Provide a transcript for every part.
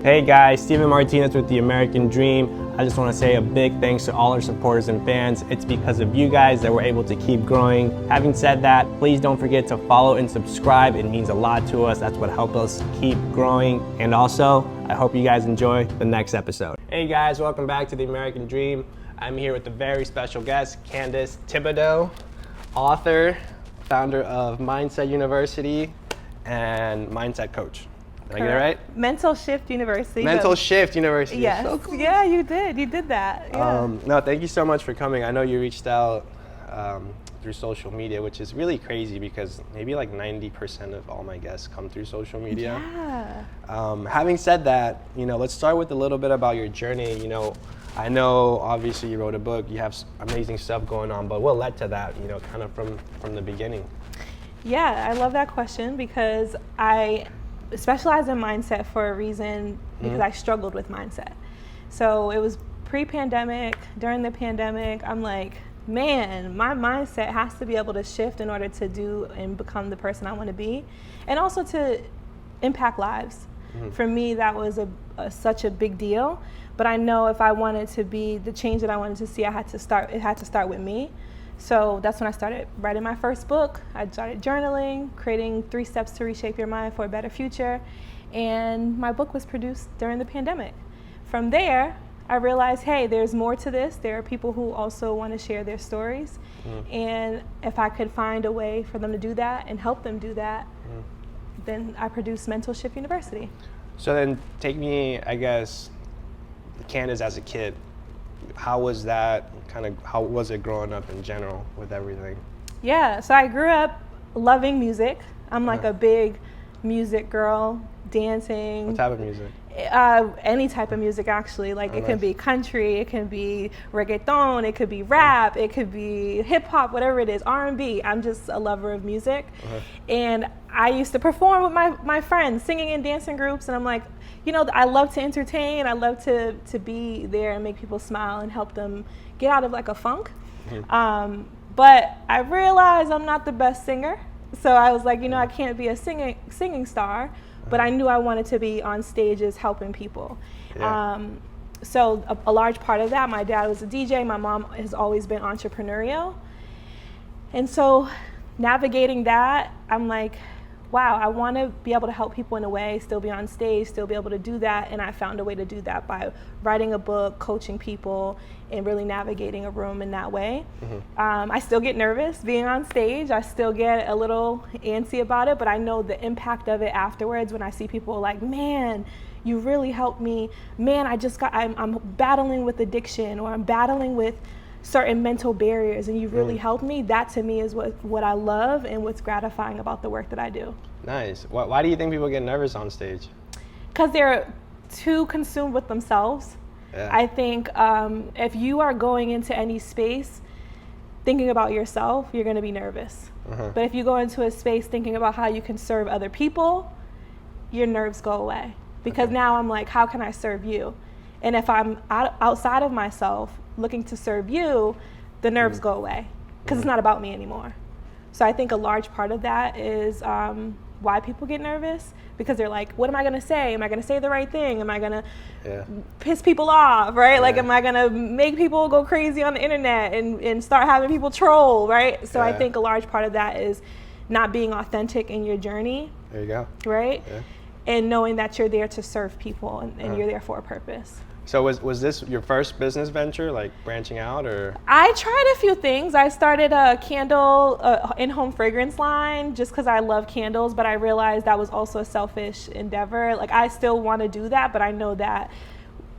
Hey guys, Steven Martinez with The American Dream. I just want to say a big thanks to all our supporters and fans. It's because of you guys that we're able to keep growing. Having said that, please don't forget to follow and subscribe. It means a lot to us. That's what helps us keep growing. And also, I hope you guys enjoy the next episode. Hey guys, welcome back to The American Dream. I'm here with a very special guest, Candice Thibodeaux, author, founder of Mindset University, and mindset coach. Did I get it right? Mental Shift University. Mental Shift University. Yes. So cool. Yeah, you did. You did that. Yeah. No, thank you so much for coming. I know you reached out through social media, which is really crazy because maybe like 90% of all my guests come through social media. Yeah. Having said that, let's start with a little bit about your journey. I know obviously you wrote a book, you have amazing stuff going on, but what led to that, kind of from the beginning? Yeah, I love that question because I specialize in mindset for a reason because I struggled with mindset. So it was pre-pandemic, during the pandemic, I'm like, man, my mindset has to be able to shift in order to do and become the person I want to be, and also to impact lives. For me, that was such a big deal, but I know if I wanted to be the change that I wanted to see, it had to start with me. So that's when I started writing my first book. I started journaling, creating 3 steps to reshape your mind for a better future. And my book was produced during the pandemic. From there, I realized, hey, there's more to this. There are people who also want to share their stories. And if I could find a way for them to do that and help them do that, then I produced Mental Shift University. So then take me, I guess, Candice as a kid. How was that how was it growing up in general with everything? Yeah, so I grew up loving music. I'm like a big music girl, dancing. What type of music? Any type of music actually. Like it can be country, it can be reggaeton, it could be rap, it could be hip hop, whatever it is, R&B. I'm just a lover of music. And I used to perform with my friends, singing in dancing groups, and I'm like, I love to entertain. I love to be there and make people smile and help them get out of like a funk. But I realized I'm not the best singer. So I was like, I can't be a singing star, but I knew I wanted to be on stages helping people. So a large part of that, my dad was a DJ, my mom has always been entrepreneurial. And so navigating that, I'm like, wow, I want to be able to help people in a way, still be on stage, still be able to do that. And I found a way to do that by writing a book, coaching people, and really navigating a room in that way. I still get nervous being on stage. I still get a little antsy about it, but I know the impact of it afterwards when I see people like, man, you really helped me. Man, I'm battling with addiction, or I'm battling with certain mental barriers, and you really helped me. That to me is what I love and what's gratifying about the work that I do. Nice. Why do you think people get nervous on stage? Because they're too consumed with themselves. I think if you are going into any space thinking about yourself, you're going to be nervous. But if you go into a space thinking about how you can serve other people, your nerves go away. Because now I'm like, how can I serve you? And if I'm outside of myself looking to serve you, the nerves go away because it's not about me anymore. So I think a large part of that is why people get nervous, because they're like, what am I going to say? Am I going to say the right thing? Am I going to piss people off, right? Like, am I going to make people go crazy on the internet and start having people troll, right? So I think a large part of that is not being authentic in your journey. There you go. Right? Yeah. And knowing that you're there to serve people and you're there for a purpose. So was this your first business venture, like branching out, or? I tried a few things. I started a candle in-home fragrance line just because I love candles, but I realized that was also a selfish endeavor. Like, I still want to do that, but I know that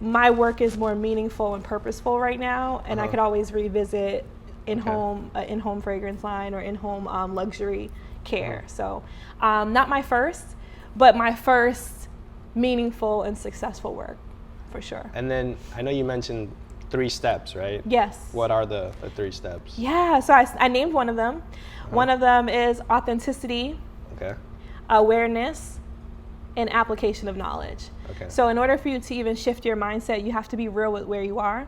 my work is more meaningful and purposeful right now, and I could always revisit in-home fragrance line or in-home luxury care. So not my first, but my first meaningful and successful work. For sure. And then I know you mentioned 3 steps, right? Yes. What are the 3 steps? Yeah, so I named one of them. One of them is authenticity, awareness, and application of knowledge. So in order for you to even shift your mindset, you have to be real with where you are.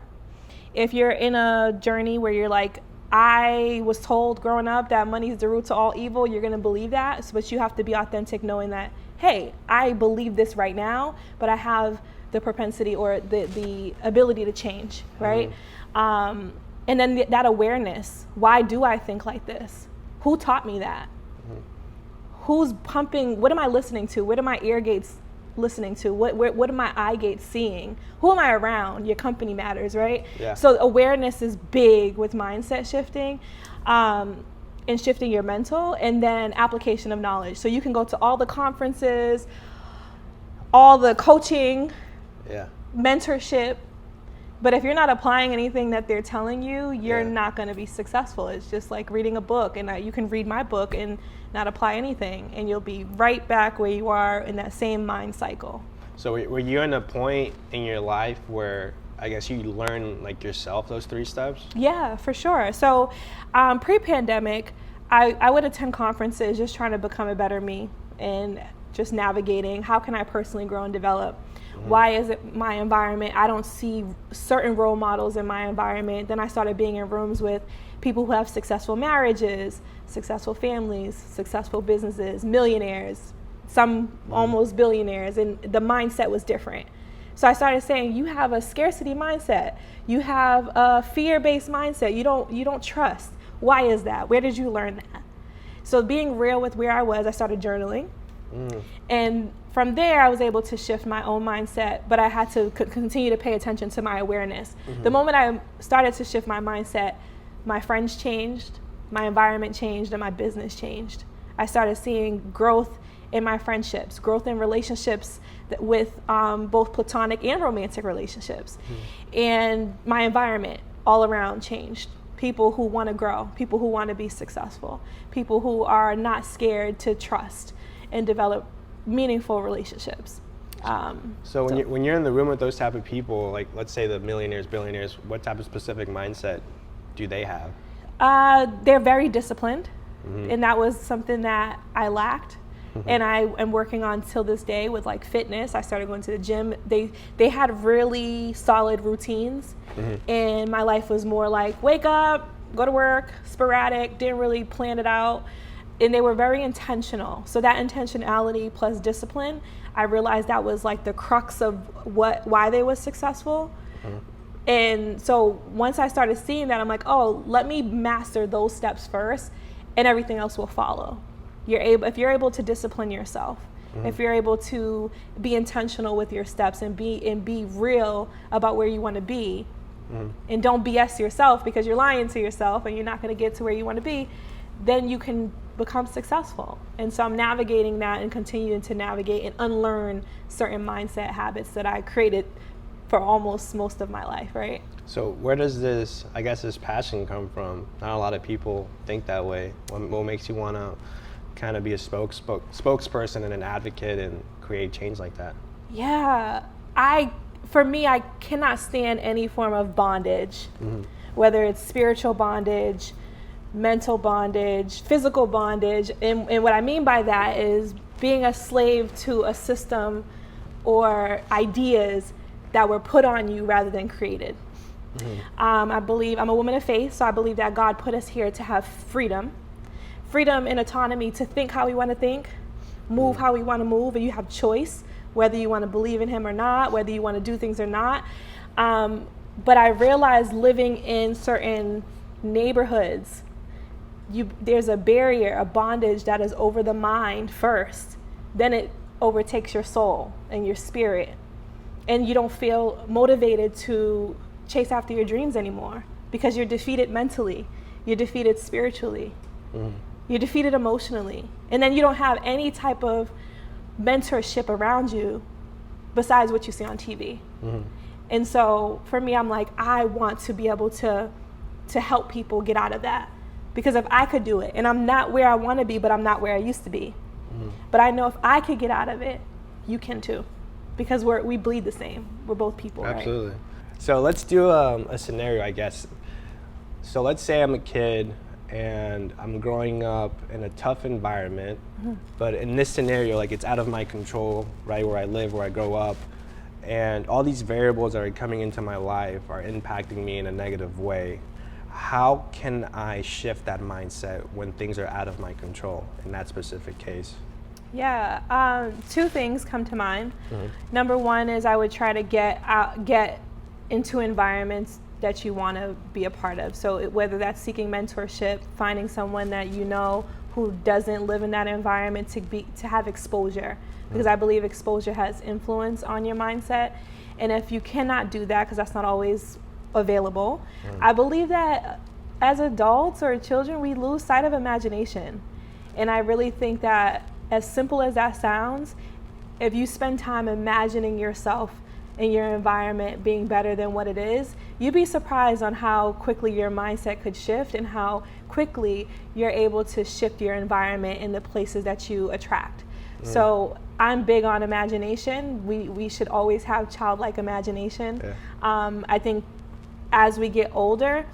If you're in a journey where you're like, I was told growing up that money is the root to all evil, you're going to believe that, but you have to be authentic knowing that, hey, I believe this right now, but I have the propensity or the ability to change, right? And then that awareness, why do I think like this? Who taught me that? Who's pumping, what am I listening to? What are my ear gates listening to? What are my eye gates seeing? Who am I around? Your company matters, right? Yeah. So awareness is big with mindset shifting. And shifting your mental, and then application of knowledge. So you can go to all the conferences, all the coaching, mentorship, but if you're not applying anything that they're telling you, you're not going to be successful. It's just like reading a book, and you can read my book and not apply anything, and you'll be right back where you are in that same mind cycle. So were you in a point in your life where I guess you learn like yourself those 3 steps? Yeah, for sure. So pre-pandemic, I would attend conferences just trying to become a better me and just navigating how can I personally grow and develop. Why is it my environment? I don't see certain role models in my environment. Then I started being in rooms with people who have successful marriages, successful families, successful businesses, millionaires, some almost billionaires, and the mindset was different. So I started saying, you have a scarcity mindset. You have a fear-based mindset. You don't trust. Why is that? Where did you learn that? So being real with where I was, I started journaling. And from there, I was able to shift my own mindset, but I had to continue to pay attention to my awareness. The moment I started to shift my mindset, my friends changed, my environment changed, and my business changed. I started seeing growth in my friendships, growth in relationships with both platonic and romantic relationships. And my environment all around changed. People who want to grow, people who want to be successful, people who are not scared to trust and develop meaningful relationships. So when you're in the room with those type of people, like let's say the millionaires, billionaires, what type of specific mindset do they have? They're very disciplined, and that was something that I lacked. And I am working on till this day with like fitness. I started going to the gym. They had really solid routines, and my life was more like wake up, go to work, sporadic, didn't really plan it out. And they were very intentional. So that intentionality plus discipline, I realized that was like the crux of why they were successful. And so once I started seeing that, I'm like, oh, let me master those steps first, and everything else will follow. If you're able to discipline yourself, if you're able to be intentional with your steps and be real about where you want to be, and don't BS yourself because you're lying to yourself and you're not going to get to where you want to be, then you can become successful. And so I'm navigating that and continuing to navigate and unlearn certain mindset habits that I created for almost most of my life, right? So where does this passion come from? Not a lot of people think that way. What makes you want to kind of be a spokesperson and an advocate and create change like that? Yeah, for me, I cannot stand any form of bondage, whether it's spiritual bondage, mental bondage, physical bondage. And what I mean by that is being a slave to a system or ideas that were put on you rather than created. I believe, I'm a woman of faith, so I believe that God put us here to have freedom and autonomy to think how we want to think, move how we want to move, and you have choice whether you want to believe in him or not, whether you want to do things or not. But I realized living in certain neighborhoods, there's a barrier, a bondage that is over the mind first, then it overtakes your soul and your spirit, and you don't feel motivated to chase after your dreams anymore because you're defeated mentally, you're defeated spiritually, you're defeated emotionally, and then you don't have any type of mentorship around you besides what you see on TV. And so for me, I'm like, I want to be able to help people get out of that, because if I could do it, and I'm not where I want to be, but I'm not where I used to be, but I know if I could get out of it, you can too, because we bleed the same. We're both people. Absolutely. Right? So let's do a scenario, I guess. So let's say I'm a kid and I'm growing up in a tough environment, but in this scenario, like it's out of my control, right, where I live, where I grow up, and all these variables that are coming into my life are impacting me in a negative way. How can I shift that mindset when things are out of my control in that specific case? Yeah, two things come to mind. Number one is I would try to get into environments that you want to be a part of. So whether that's seeking mentorship, finding someone that you know who doesn't live in that environment to have exposure, because I believe exposure has influence on your mindset. And if you cannot do that, because that's not always available, I believe that as adults or children, we lose sight of imagination. And I really think that, as simple as that sounds, if you spend time imagining yourself in your environment being better than what it is, you'd be surprised on how quickly your mindset could shift and how quickly you're able to shift your environment in the places that you attract. So I'm big on imagination. We should always have childlike imagination. I think as we get older,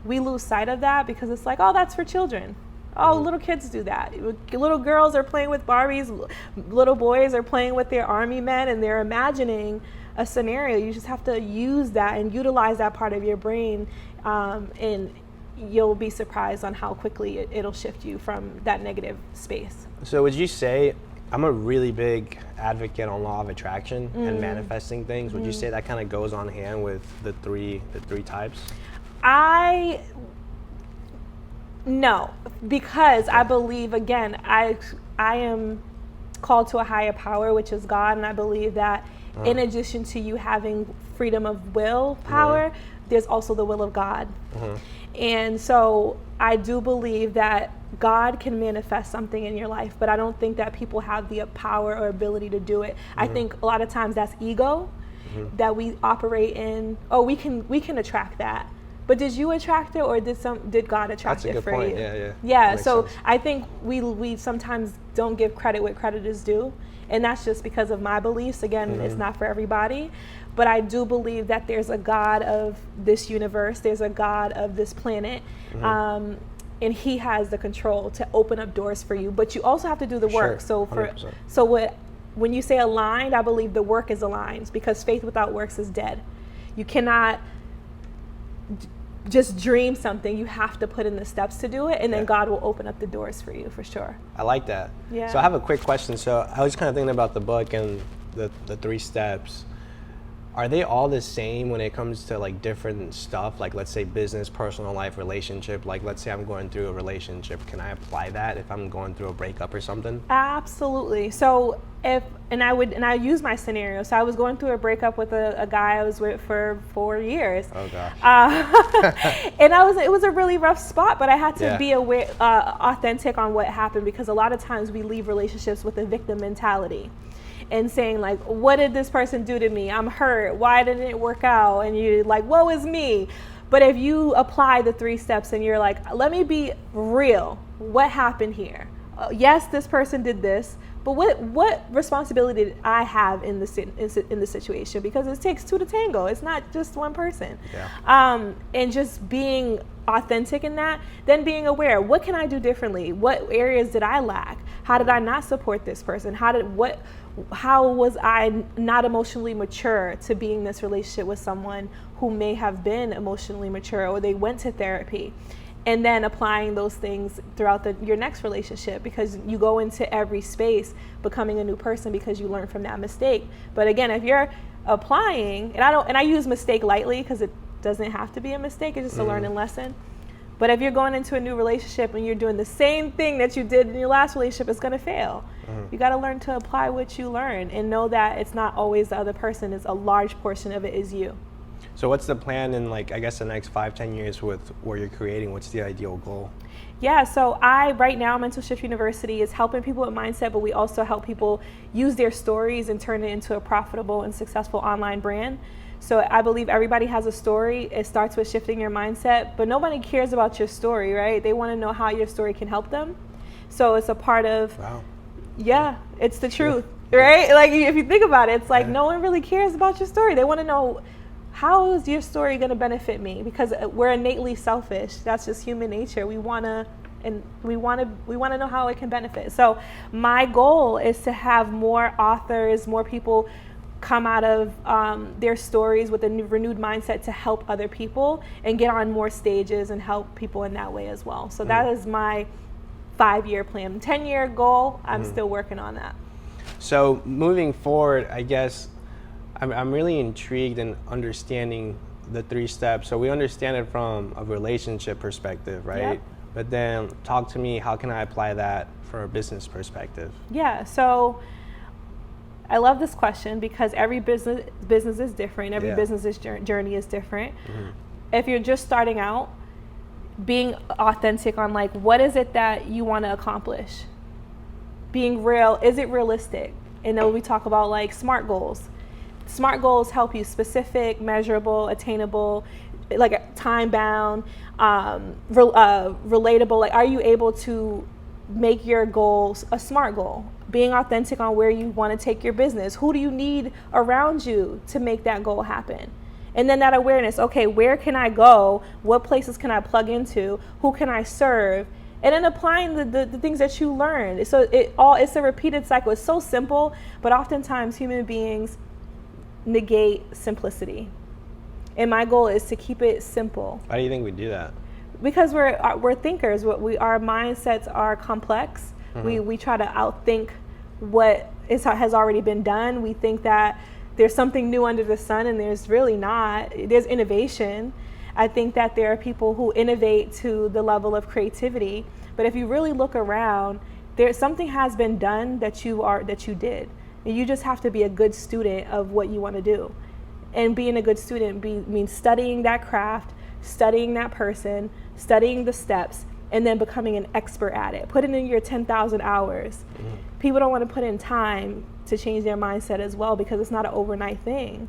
we lose sight of that because it's like, oh, that's for children. Oh, little kids do that. Little girls are playing with Barbies. Little boys are playing with their army men, and they're imagining a scenario. You just have to use that and utilize that part of your brain, and you'll be surprised on how quickly it'll shift you from that negative space. So would you say, I'm a really big advocate on law of attraction and manifesting things. Would you say that kind of goes on hand with the three types? No, because I believe, again, I am called to a higher power, which is God, and I believe that in addition to you having freedom of will power, there's also the will of God. And so I do believe that God can manifest something in your life, but I don't think that people have the power or ability to do it. I think a lot of times that's ego that we operate in. Oh, we can attract that. But did you attract it, or did God attract it for you? That's a good point. Yeah. So sense. I think we sometimes don't give credit where credit is due, and that's just because of my beliefs. Again, it's not for everybody, but I do believe that there's a God of this universe. There's a God of this planet, and He has the control to open up doors for you. But you also have to do the work. Sure. When you say aligned, I believe the work is aligned, because faith without works is dead. You cannot just dream something. You have to put in the steps to do it, and then God will open up the doors for you, for sure. I like that. Yeah. So I have a quick question. So I was kind of thinking about the book and the 3 steps. Are they all the same when it comes to like different stuff? Like, let's say business, personal life, relationship. Like, let's say I'm going through a relationship. Can I apply that if I'm going through a breakup or something? Absolutely. So I use my scenario. So I was going through a breakup with a guy I was with for 4 years. Oh gosh. And it was a really rough spot, but I had to be aware, authentic on what happened, because a lot of times we leave relationships with a victim mentality and saying like, what did this person do to me? I'm hurt. Why didn't it work out? And you're like, woe is me. But if you apply the 3 steps and you're like, let me be real. What happened here? Yes, this person did this, but what responsibility did I have in the situation? Because it takes 2 to tango. It's not just one person. And just being authentic in that, then being aware, what can I do differently? What areas did I lack? How did I not support this person? How was I not emotionally mature to be in this relationship with someone who may have been emotionally mature, or they went to therapy? And then applying those things throughout your next relationship, because you go into every space becoming a new person because you learn from that mistake. But again, if you're applying, and I use mistake lightly because it doesn't have to be a mistake, it's just a learning lesson. But if you're going into a new relationship and you're doing the same thing that you did in your last relationship, it's going to fail. You got to learn to apply what you learn and know that it's not always the other person. It's a large portion of it is you. So what's the plan in, like, I guess the next 5-10 years with what you're creating? What's the ideal goal? Yeah, so right now, Mental Shift University is helping people with mindset, but we also help people use their stories and turn it into a profitable and successful online brand. So I believe everybody has a story. It starts with shifting your mindset, but nobody cares about your story, right? They want to know how your story can help them. So it's a part of, it's the truth, right? Like, if you think about it, it's like no one really cares about your story. They want to know, how is your story going to benefit me? Because we're innately selfish. That's just human nature. We want to know how it can benefit. So my goal is to have more authors, more people come out of their stories with a renewed mindset to help other people and get on more stages and help people in that way as well. So that is my 5-year plan. 10-year goal, I'm still working on that. So moving forward, I guess I'm really intrigued in understanding the 3 steps. So we understand it from a relationship perspective, right? Yep. But then talk to me, how can I apply that from a business perspective? Yeah, so I love this question because every business is different. Every business's journey is different. If you're just starting out, being authentic on like, what is it that you want to accomplish? Being real, is it realistic? And then we talk about like SMART goals. SMART goals help you specific, measurable, attainable, like time bound, relatable. Like, are you able to make your goals a SMART goal? Being authentic on where you want to take your business. Who do you need around you to make that goal happen? And then that awareness, okay, where can I go? What places can I plug into? Who can I serve? And then applying the things that you learned. So it's a repeated cycle. It's so simple, but oftentimes human beings negate simplicity. And my goal is to keep it simple. Why do you think we do that? Because we're thinkers. Our mindsets are complex. We try to outthink what has already been done. We think that there's something new under the sun, and there's really not. There's innovation. I think that there are people who innovate to the level of creativity, but if you really look around, something has been done that you did. And you just have to be a good student of what you want to do. And being a good student means studying that craft, studying that person, studying the steps, and then becoming an expert at it. Put it in your 10,000 hours. People don't want to put in time to change their mindset as well because it's not an overnight thing.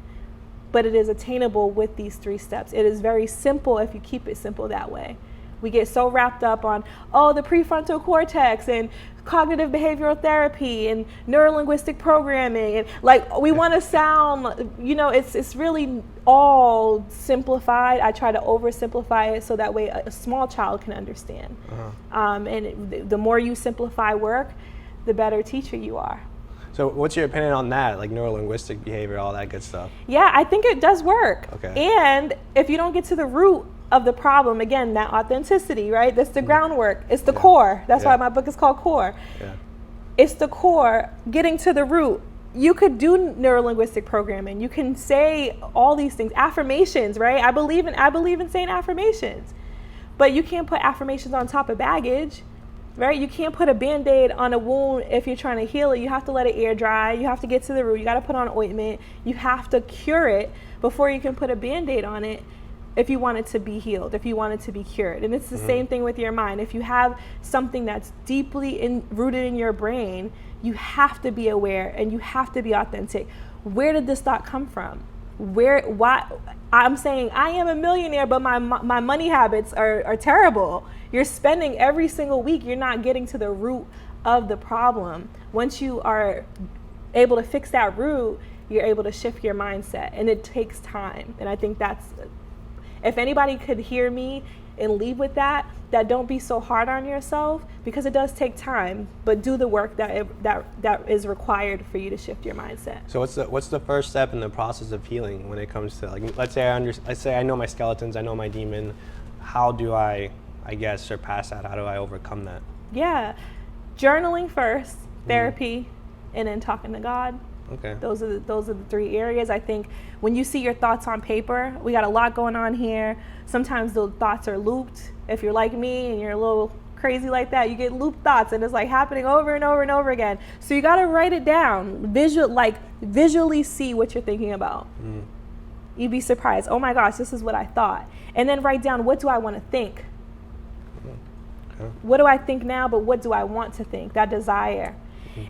But it is attainable with these 3 steps. It is very simple if you keep it simple that way. We get so wrapped up on, the prefrontal cortex and cognitive behavioral therapy and neurolinguistic programming. And like, we want to sound, it's really all simplified. I try to oversimplify it so that way a small child can understand. And the more you simplify work, the better teacher you are. So what's your opinion on that, like neurolinguistic behavior, all that good stuff? Yeah, I think it does work. Okay. And if you don't get to the root of the problem, again, that authenticity, right? That's the groundwork. It's the core. That's why my book is called Core. Yeah. It's the core, getting to the root. You could do neurolinguistic programming. You can say all these things, affirmations, right? I believe in saying affirmations. But you can't put affirmations on top of baggage. Right? You can't put a Band-Aid on a wound if you're trying to heal it. You have to let it air dry. You have to get to the root. You got to put on ointment. You have to cure it before you can put a Band-Aid on it if you want it to be healed, if you want it to be cured. And it's the same thing with your mind. If you have something that's deeply rooted in your brain, you have to be aware and you have to be authentic. Where did this thought come from? Why? I'm saying I am a millionaire, but my money habits are terrible. You're spending every single week. You're not getting to the root of the problem. Once you are able to fix that root, you're able to shift your mindset, and it takes time. And I think if anybody could hear me and leave with that don't be so hard on yourself, because it does take time, but do the work that is required for you to shift your mindset. So what's the first step in the process of healing when it comes to, like, let's say I know my skeletons, I know my demon. How do I guess surpass that? How do I overcome that? Yeah, journaling first, therapy, and then talking to God. Okay. Those are the 3 areas. I think when you see your thoughts on paper, we got a lot going on here. Sometimes the thoughts are looped. If you're like me and you're a little crazy like that, you get looped thoughts and it's like happening over and over and over again. So you got to write it down, visually see what you're thinking about. You'd be surprised. Oh my gosh, this is what I thought. And then write down, what do I want to think? Okay. What do I think now, but what do I want to think? That desire.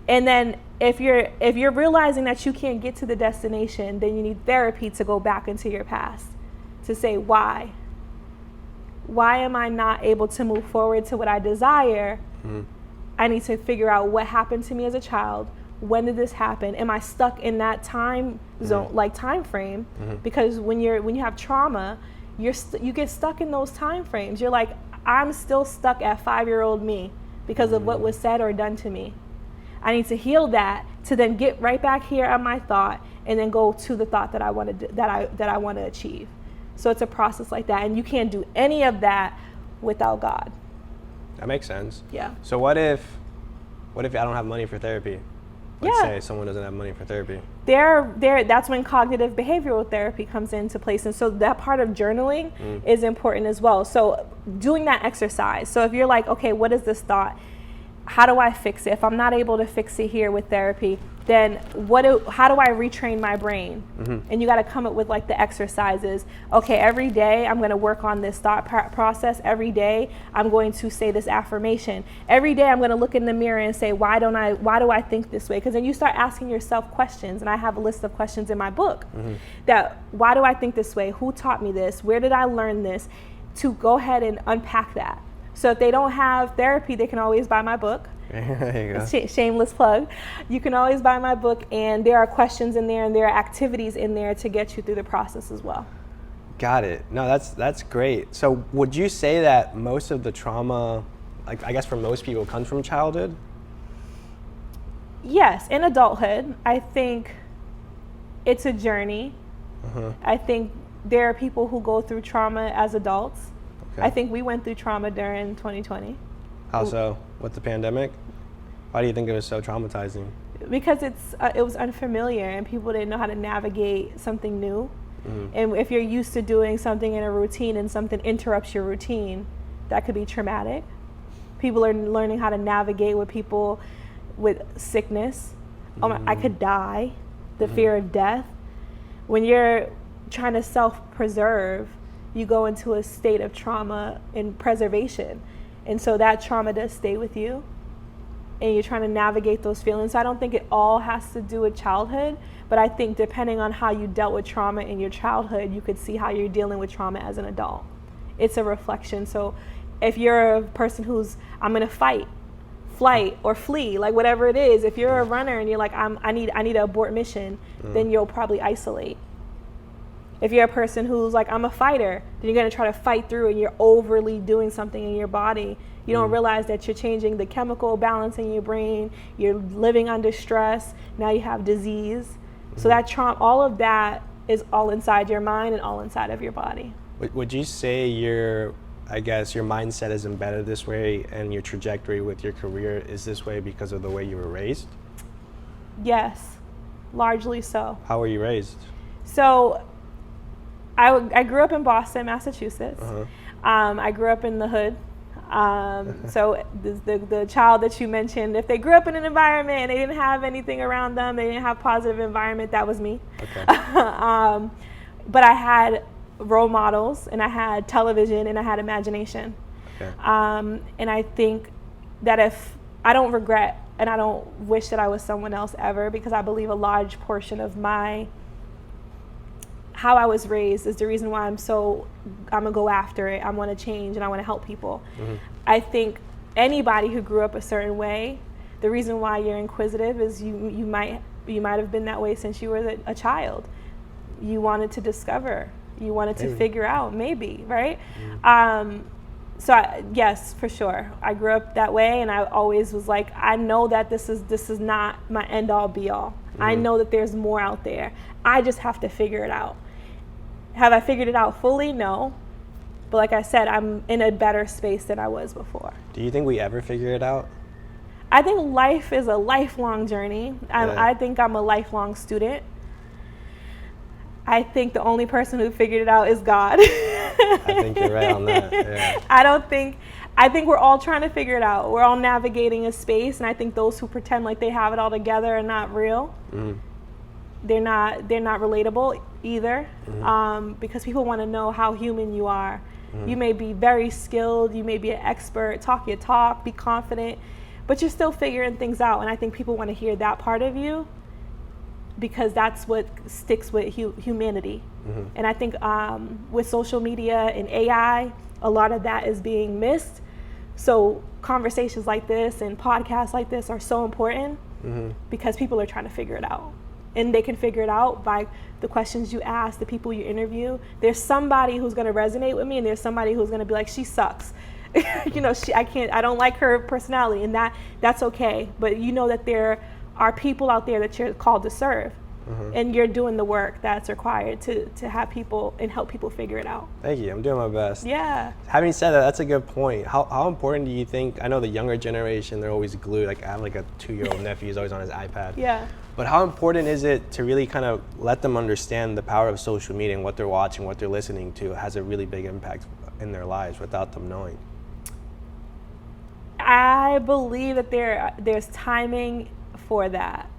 And then if you're realizing that you can't get to the destination, then you need therapy to go back into your past to say, why am I not able to move forward to what I desire? I need to figure out what happened to me as a child. When did this happen? Am I stuck in that time zone, like time frame? Because when you have trauma, you get stuck in those time frames. You're like, I'm still stuck at 5-year-old me because of what was said or done to me. I need to heal that to then get right back here on my thought and then go to the thought that I want to achieve. So it's a process like that, and you can't do any of that without God. That makes sense. Yeah. So what if I don't have money for therapy? Let's say someone doesn't have money for therapy. That's when cognitive behavioral therapy comes into place. And so that part of journaling is important as well. So doing that exercise. So if you're like, okay, what is this thought? How do I fix it? If I'm not able to fix it here with therapy, then how do I retrain my brain? And you got to come up with like the exercises. Okay, every day I'm going to work on this thought process. Every day I'm going to say this affirmation. Every day I'm going to look in the mirror and say, why do I think this way? Because then you start asking yourself questions. And I have a list of questions in my book that, why do I think this way? Who taught me this? Where did I learn this? To go ahead and unpack that. So if they don't have therapy, they can always buy my book. There you go. Shameless plug. You can always buy my book, and there are questions in there and there are activities in there to get you through the process as well. Got it. No, that's great. So would you say that most of the trauma, like I guess for most people, comes from childhood? Yes, in adulthood. I think it's a journey. I think there are people who go through trauma as adults. I think we went through trauma during 2020. How so? With the pandemic? Why do you think it was so traumatizing? Because it was unfamiliar and people didn't know how to navigate something new. And if you're used to doing something in a routine and something interrupts your routine, that could be traumatic. People are learning how to navigate with people with sickness. I could die, the fear of death. When you're trying to self-preserve, you go into a state of trauma and preservation. And so that trauma does stay with you. And you're trying to navigate those feelings. So I don't think it all has to do with childhood, but I think depending on how you dealt with trauma in your childhood, you could see how you're dealing with trauma as an adult. It's a reflection. So if you're a person who's, I'm gonna fight, flight, or flee, like whatever it is, if you're a runner and you're like, I need to abort mission, then you'll probably isolate. If you're a person who's like, I'm a fighter, then you're going to try to fight through and you're overly doing something in your body. You don't realize that you're changing the chemical balance in your brain. You're living under stress. Now you have disease. So that trauma, all of that is all inside your mind and all inside of your body. Would you say your mindset is embedded this way and your trajectory with your career is this way because of the way you were raised? Yes, largely so. How were you raised? So I grew up in Boston, Massachusetts. I grew up in the hood. So the child that you mentioned, if they grew up in an environment and they didn't have anything around them, they didn't have positive environment, that was me. Okay. But I had role models and I had television and I had imagination. Okay. And I think that if I don't regret and I don't wish that I was someone else ever, because I believe a large portion of how I was raised is the reason why I'm gonna go after it. I want to change and I want to help people. I think anybody who grew up a certain way, the reason why you're inquisitive is you might have been that way since you were a child. You wanted to discover, you wanted to figure out, maybe, right? Yes, for sure. I grew up that way and I always was like, I know that this is not my end all be all. I know that there's more out there. I just have to figure it out. Have I figured it out fully? No. But like I said, I'm in a better space than I was before. Do you think we ever figure it out? I think life is a lifelong journey. I think I'm a lifelong student. I think the only person who figured it out is God. I think you're right on that. Yeah. I think we're all trying to figure it out. We're all navigating a space, and I think those who pretend like they have it all together are not real. They're not relatable either, because people want to know how human you are. You may be very skilled, you may be an expert, talk your talk, be confident, but you're still figuring things out. And I think people want to hear that part of you because that's what sticks with humanity. And I think with social media and AI, a lot of that is being missed. So conversations like this and podcasts like this are so important because people are trying to figure it out. And they can figure it out by the questions you ask, the people you interview. There's somebody who's going to resonate with me, and there's somebody who's going to be like, she sucks. I don't like her personality, and that's okay. But you know that there are people out there that you're called to serve. and you're doing the work that's required to have people and help people figure it out. Thank you. I'm doing my best. Yeah. Having said that, that's a good point. How important do you think, I know the younger generation, they're always glued. Like I have like a 2-year-old nephew who's always on his iPad. Yeah. But how important is it to really kind of let them understand the power of social media and what they're watching, what they're listening to has a really big impact in their lives without them knowing? I believe that there's timing for that.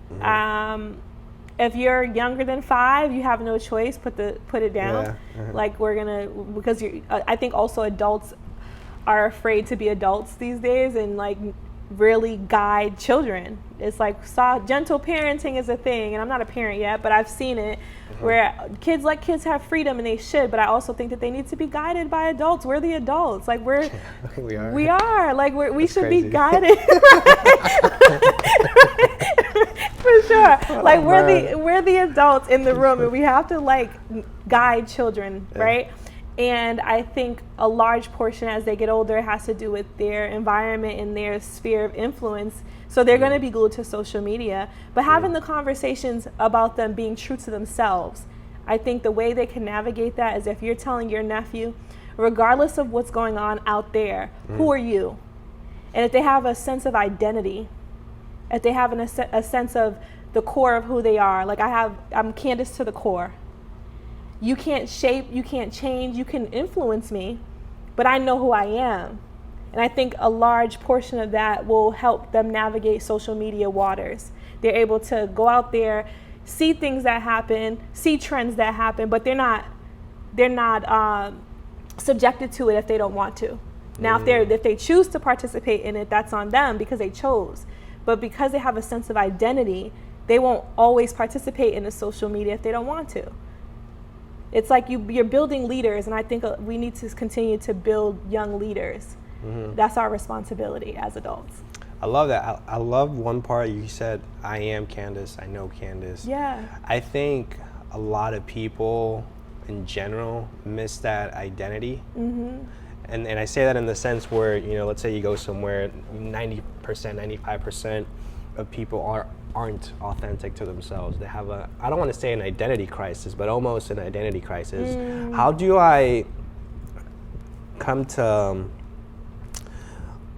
If you're younger than 5, you have no choice. Put it down. Yeah. Like because I think also adults are afraid to be adults these days and like really guide children. It's like gentle parenting is a thing, and I'm not a parent yet, but I've seen it where kids have freedom, and they should. But I also think that they need to be guided by adults. We're the adults. Like we are. Like we should crazy. Be guided. For sure. Like we're the adults in the room, and we have to like guide children, right? And I think a large portion as they get older has to do with their environment and their sphere of influence. So they're going to be glued to social media. But having the conversations about them being true to themselves, I think the way they can navigate that is if you're telling your nephew, regardless of what's going on out there, who are you? And if they have a sense of identity, if they have a sense of the core of who they are, like I'm Candice to the core. You can't shape, you can't change, you can influence me, but I know who I am. And I think a large portion of that will help them navigate social media waters. They're able to go out there, see things that happen, see trends that happen, but they're not subjected to it if they don't want to. Now, if they choose to participate in it, that's on them because they chose. But because they have a sense of identity, they won't always participate in the social media if they don't want to. It's like you're building leaders, and I think we need to continue to build young leaders. That's our responsibility as adults. I love that. I love one part you said, I am Candice, I know Candice. Yeah. I think a lot of people in general miss that identity. And I say that in the sense where, let's say you go somewhere, 90%, 95% of people aren't authentic to themselves. They have I don't want to say an identity crisis, but almost an identity crisis. How do I come to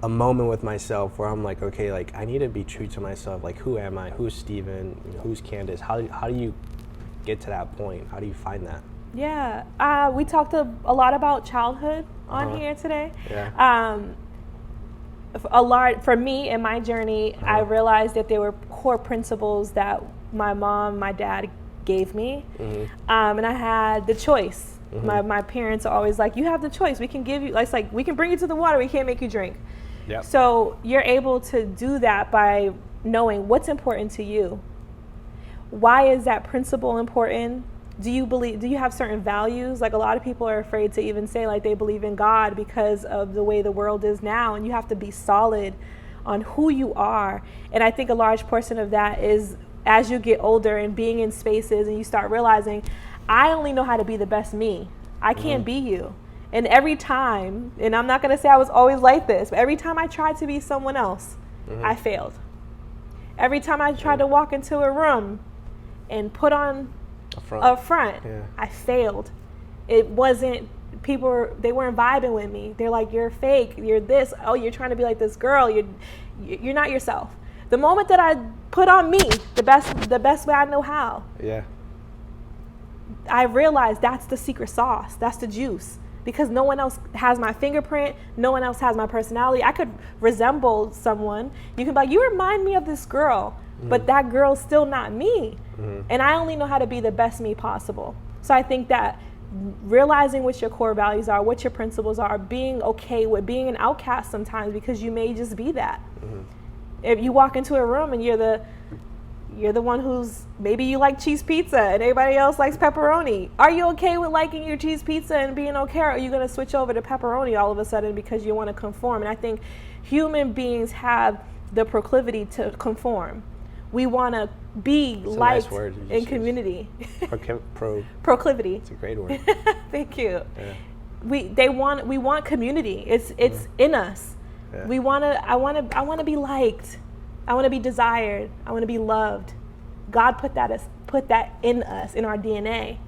a moment with myself where I'm like, okay, like I need to be true to myself. Like, who am I? Who's Steven? Who's Candice? How do you get to that point? How do you find that? Yeah, we talked a lot about childhood on here today. Yeah. For me in my journey, I realized that there were core principles that my mom, my dad gave me, and I had the choice. My parents are always like, you have the choice. We can give you, like we can bring you to the water. We can't make you drink. Yep. So you're able to do that by knowing what's important to you. Why is that principle important? Do you have certain values? Like a lot of people are afraid to even say like they believe in God because of the way the world is now, and you have to be solid on who you are. And I think a large portion of that is as you get older and being in spaces and you start realizing, I only know how to be the best me. I can't be you. And every time, and I'm not going to say I was always like this, but every time I tried to be someone else, I failed. Every time I tried to walk into a room and put on a front, I failed. It wasn't, they weren't vibing with me. They're like, you're fake, you're this, oh, you're trying to be like this girl, you're not yourself. The moment that I put on me, the best way I know how, I realized that's the secret sauce, that's the juice. Because no one else has my fingerprint, no one else has my personality. I could resemble someone. You can be like, you remind me of this girl, but that girl's still not me. And I only know how to be the best me possible. So I think that realizing what your core values are, what your principles are, being okay with being an outcast sometimes because you may just be that. If you walk into a room and you're the one who's, maybe you like cheese pizza and everybody else likes pepperoni. Are you okay with liking your cheese pizza and being okay? Or are you going to switch over to pepperoni all of a sudden because you want to conform? And I think human beings have the proclivity to conform. We want to be liked in community. Proclivity. It's a great word. Thank you. Yeah. We want community. It's in us. Yeah. I want to be liked. I want to be desired. I want to be loved. God put that in us, in our DNA.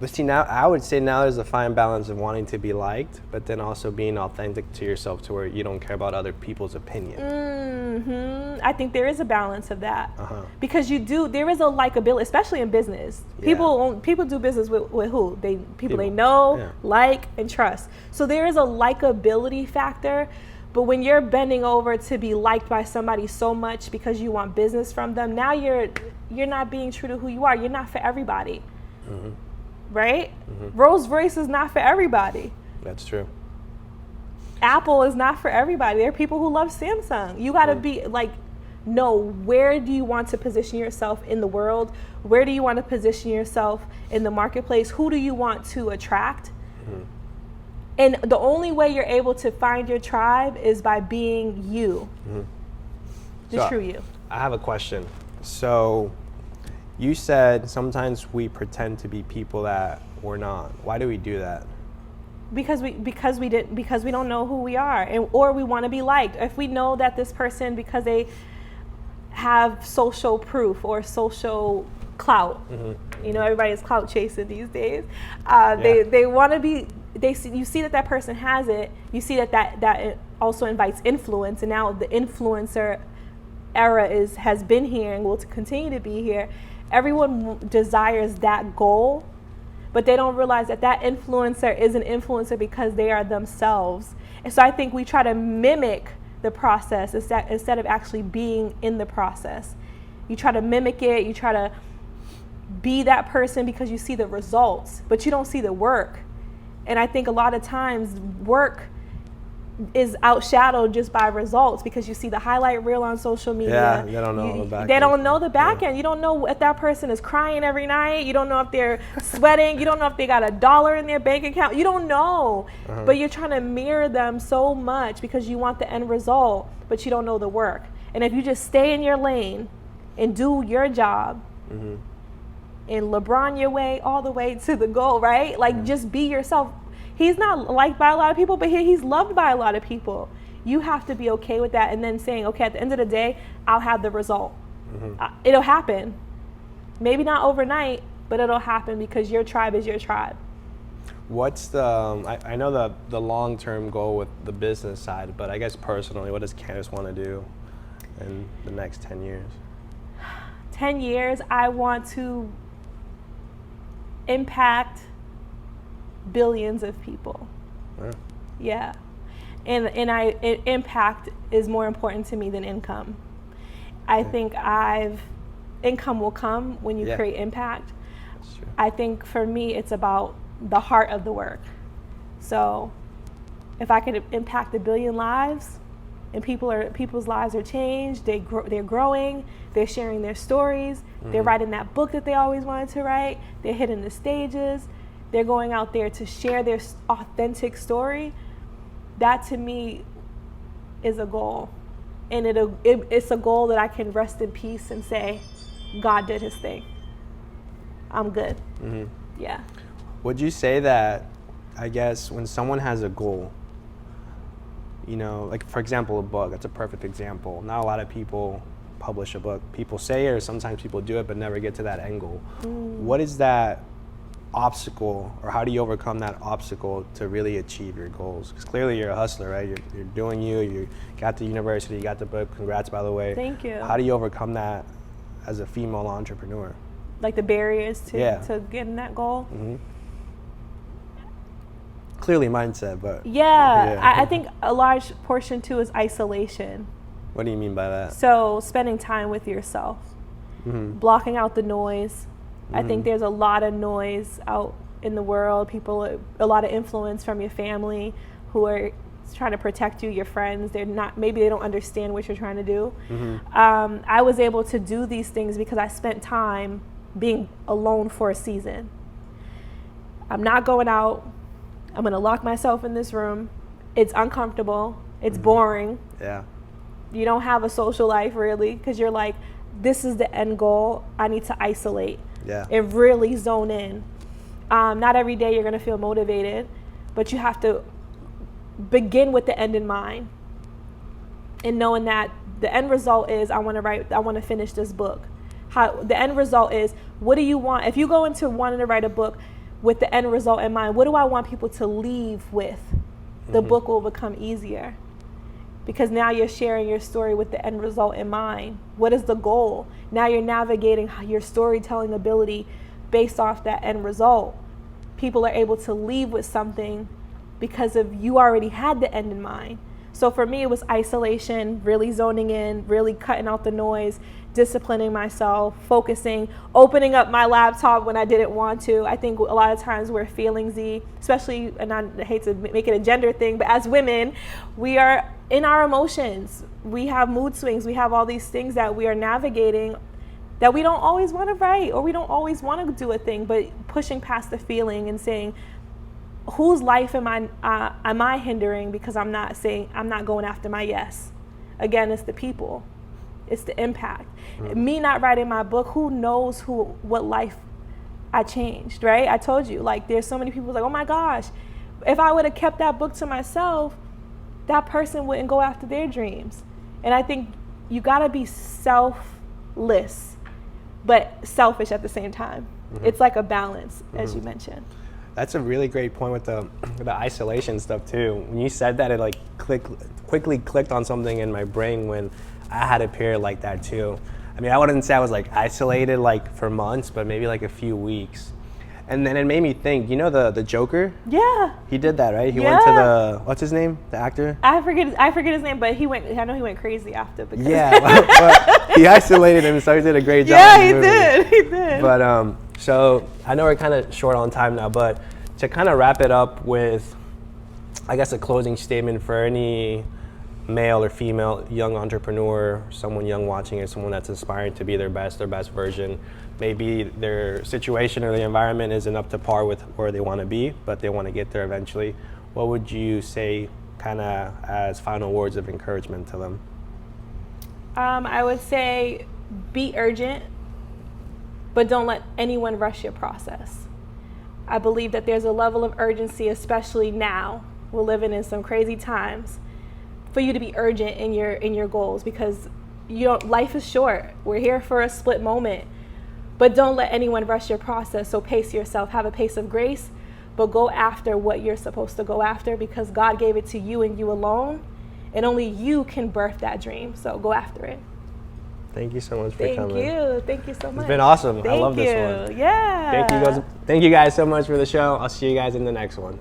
But see, now I would say now there's a fine balance of wanting to be liked, but then also being authentic to yourself to where you don't care about other people's opinion. I think there is a balance of that. Because there is a likability, especially in business. People do business with who? People they know, like, and trust. So there is a likability factor. But when you're bending over to be liked by somebody so much because you want business from them, now you're not being true to who you are. You're not for everybody. Right? Rolls Royce is not for everybody. That's true. Apple is not for everybody. There are people who love Samsung. You got to be like, no, where do you want to position yourself in the world? Where do you want to position yourself in the marketplace? Who do you want to attract? And the only way you're able to find your tribe is by being you. The true you. I have a question. So you said sometimes we pretend to be people that we're not. Why do we do that? Because we don't know who we are, or we want to be liked. If we know that this person, because they have social proof or social clout, you know, everybody is clout chasing these days. They want to be. You see that person has it. You see that it also invites influence, and now the influencer era has been here and will continue to be here. Everyone desires that goal, but they don't realize that influencer is an influencer because they are themselves. And so I think we try to mimic the process instead of actually being in the process. You try to mimic it, you try to be that person because you see the results, but you don't see the work. And I think a lot of times work is outshadowed just by results because you see the highlight reel on social media. Yeah, they don't know the back end. They don't know the back end. You don't know if that person is crying every night. You don't know if they're sweating. You don't know if they got $1 in their bank account. You don't know. But you're trying to mirror them so much because you want the end result, but you don't know the work. And if you just stay in your lane and do your job and LeBron your way all the way to the goal, right? Like just be yourself. He's not liked by a lot of people, but he's loved by a lot of people. You have to be okay with that and then saying, okay, at the end of the day, I'll have the result. It'll happen. Maybe not overnight, but it'll happen because your tribe is your tribe. What's I know the long-term goal with the business side, but I guess personally, what does Candice want to do in the next 10 years? 10 years, I want to impact billions of people. Yeah. And impact is more important to me than income. I think income will come when you create impact. That's true. I think for me, it's about the heart of the work. So if I could impact 1 billion lives and people's lives are changed, they're growing, they're sharing their stories, they're writing that book that they always wanted to write, they're hitting the stages, they're going out there to share their authentic story, that to me is a goal. And it's a goal that I can rest in peace and say, God did his thing. I'm good. Yeah. Would you say that, I guess, when someone has a goal, you know, like for example, a book, that's a perfect example. Not a lot of people publish a book. People say it, or sometimes people do it, but never get to that end goal. What is that obstacle, or how do you overcome that obstacle to really achieve your goals? Because clearly you're a hustler, right? You're doing you got the university, you got the book, congrats by the way. Thank you. How do you overcome that as a female entrepreneur? Like the barriers to getting that goal? Clearly mindset, but I think a large portion too is isolation. What do you mean by that? So spending time with yourself, blocking out the noise. I think there's a lot of noise out in the world. A lot of influence from your family who are trying to protect you, your friends. Maybe they don't understand what you're trying to do. I was able to do these things because I spent time being alone for a season. I'm not going out. I'm going to lock myself in this room. It's uncomfortable. It's boring. Yeah. You don't have a social life really because you're like, this is the end goal. I need to isolate. Yeah. And really zone in. Not every day you're going to feel motivated, but you have to begin with the end in mind. And knowing that the end result is I want to finish this book. How the end result is, what do you want? If you go into wanting to write a book with the end result in mind, what do I want people to leave with? The book will become easier, because now you're sharing your story with the end result in mind. What is the goal? Now you're navigating your storytelling ability based off that end result. People are able to leave with something because of you already had the end in mind. So for me, it was isolation, really zoning in, really cutting out the noise, disciplining myself, focusing, opening up my laptop when I didn't want to. I think a lot of times we're feelingsy, especially, and I hate to make it a gender thing, but as women, we are in our emotions. We have mood swings. We have all these things that we are navigating that we don't always want to write, or we don't always want to do a thing, but pushing past the feeling and saying, whose life am I hindering because I'm not going after my yes? Again, it's the people. It's the impact. Me not writing my book, who knows what life I changed, right? I told you, like, there's so many people like, oh my gosh, if I would have kept that book to myself, that person wouldn't go after their dreams. And I think you gotta be selfless, but selfish at the same time. It's like a balance, as you mentioned. That's a really great point with the isolation stuff too. When you said that, it like quickly clicked on something in my brain when I had a period like that too. I mean, I wouldn't say I was like isolated like for months, but maybe like a few weeks. And then it made me think, you know, the Joker? Yeah. He did that, right? He went to what's his name? The actor? I forget his name, but I know he went crazy after. Because but he isolated him, so he did a great job. Yeah, he did. But so I know we're kind of short on time now, but to kind of wrap it up with, I guess, a closing statement for any male or female young entrepreneur, someone young watching it, someone that's aspiring to be their best version. Maybe their situation or the environment isn't up to par with where they want to be, but they want to get there eventually. What would you say kind of as final words of encouragement to them? I would say be urgent, but don't let anyone rush your process. I believe that there's a level of urgency, especially now. We're living in some crazy times, for you to be urgent in your goals, because life is short. We're here for a split moment. But don't let anyone rush your process. So pace yourself, have a pace of grace, but go after what you're supposed to go after, because God gave it to you and you alone, and only you can birth that dream. So go after it. Thank you so much for coming. Thank you so much. It's been awesome. I love this one. Yeah. Thank you guys so much for the show. I'll see you guys in the next one.